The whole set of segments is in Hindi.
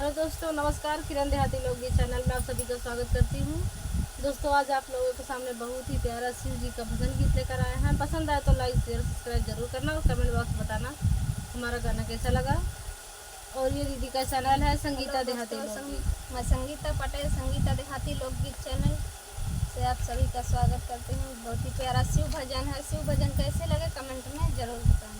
हेलो दोस्तों, नमस्कार। किरण देहाती लोकगीत चैनल में आप सभी का स्वागत करती हूँ। दोस्तों, आज आप लोगों के सामने बहुत ही प्यारा शिव जी का भजन गीत लेकर आए हैं। पसंद आए तो लाइक शेयर सब्सक्राइब जरूर करना और कमेंट बॉक्स बताना हमारा गाना कैसा लगा। और ये दीदी का चैनल है संगीता देहाती लोकगीत। मैं संगीता पटेल, संगीता देहाती लोकगीत चैनल से आप सभी का स्वागत करती हूँ। बहुत ही प्यारा शिव भजन है। शिव भजन कैसे लगे कमेंट में जरूर बताना।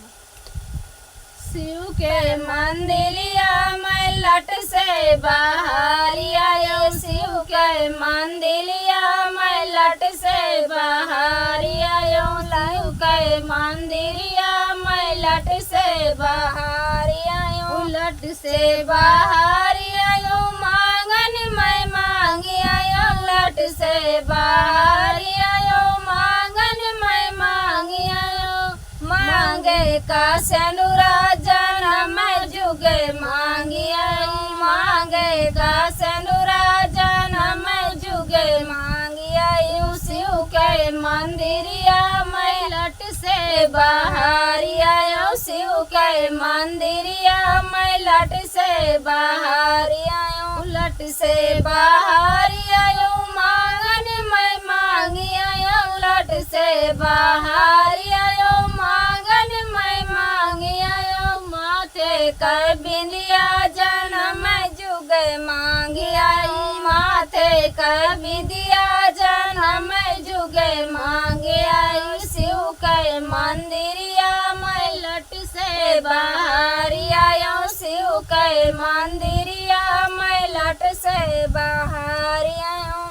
शिव के मंदिरिया मैं लट से बाहर आयो, शिव के मंदिरिया मैं लट से बाहर आयो, शिव के मंदिरिया मैं लट से बाहर आयो, लट से बाहर आयो, मांगन मैं मांगी आयो, लट से बाहर आयो, मांगन मैं मांगी आयो, मांगे का सेनुरा जन्म जुगे मांगी आयो, मांगे का सेनुरा जन्म जुगे मांगी आयो, शिव के मंदिरिया मैं लट से बाहर आयो, शिव के मंदिरिया मैं लट से बाहर आयो, लट से बाहर आयो, मांगन मैं मांगी आयो, लट से बाहर आयो, मांगन मैं मांगी आयो, माथे कर बिंदिया जन्म जुगे मांगी आई, माथे कर बिंदिया जन्म जुगे मांगी आई, शिव के मंदिरिया मैं लट से बाहर आयो, शिव के मंदिरिया मैं लट से बाहर आयो,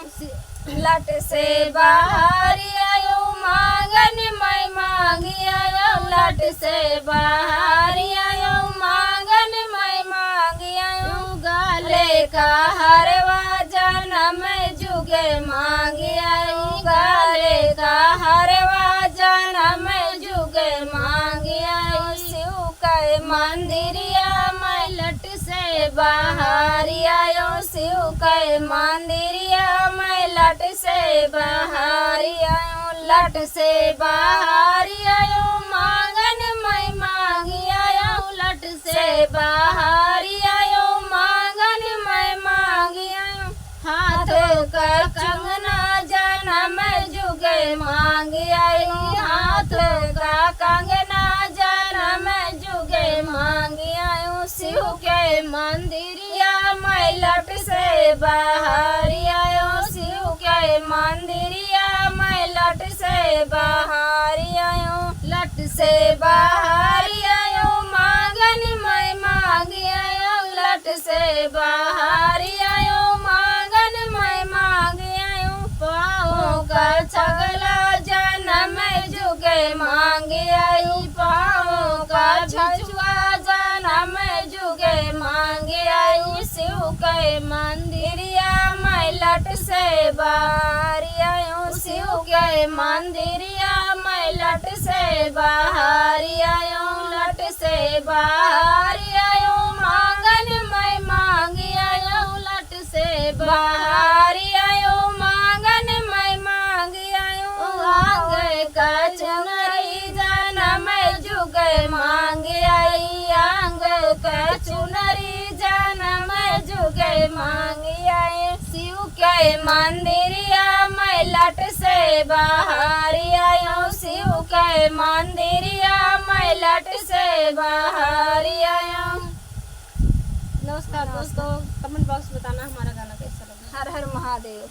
लट से बाहर आयो, मांगन मैं मांगी आयो, लट से बाहर आयो, मांगन मैं मांगी आयो, गाले का हरवा जन्म जुगे मांगी आयो, गाले का हरवा जन्म जुगे मांगी आयो, शिव के मंदिरिया मैं लट से बाहर आयो, शिव के मंदिरिया मैं लट से बाहर आयो, लट से बाहर आयो, मांगन मैं मांगी आयो, लट से बाहर आयो, मांगन मैं मांगी आयो, हाथों का कंगना जन्म जुगे मांगी आयो, हाथों का कंगना जन्म जुगे मांगी आयो, शिव के मंदिरिया मैं लट से बाहर आयो, शिव के मंदिरिया मैं लट से बाहर आयो, लट से बाहर आयो, मांगन मैं मांगी आयो, लट से बाहर आयो, मांगन मैं मांगी आयो, पाँव का छगला जन्म जुगे मांगी आई, पाँव का छुआ जन्म जुगे मांगी आई, शिव के मंदिरिया मैं लट से बाहर आयो, शिव के मंदिरिया मैं लट से बाहर आयो, लट से बाहर आयो, मांगन मैं मांगी आयो, लट से बाहर आयो, मांगन मैं मांगी आयो, आंगे का चुनरी जन्म जुगे मांगी आई, आंगे का चुनरी जन्म जुगे मांगी आई, शिव के मंदिरिया मैं लट से बाहर आयो, शिव के मंदिरिया मैं लट से बाहर आयो। नमस्कार दोस्तों, कमेंट बॉक्स बताना हमारा गाना कैसा लगा। हर हर महादेव।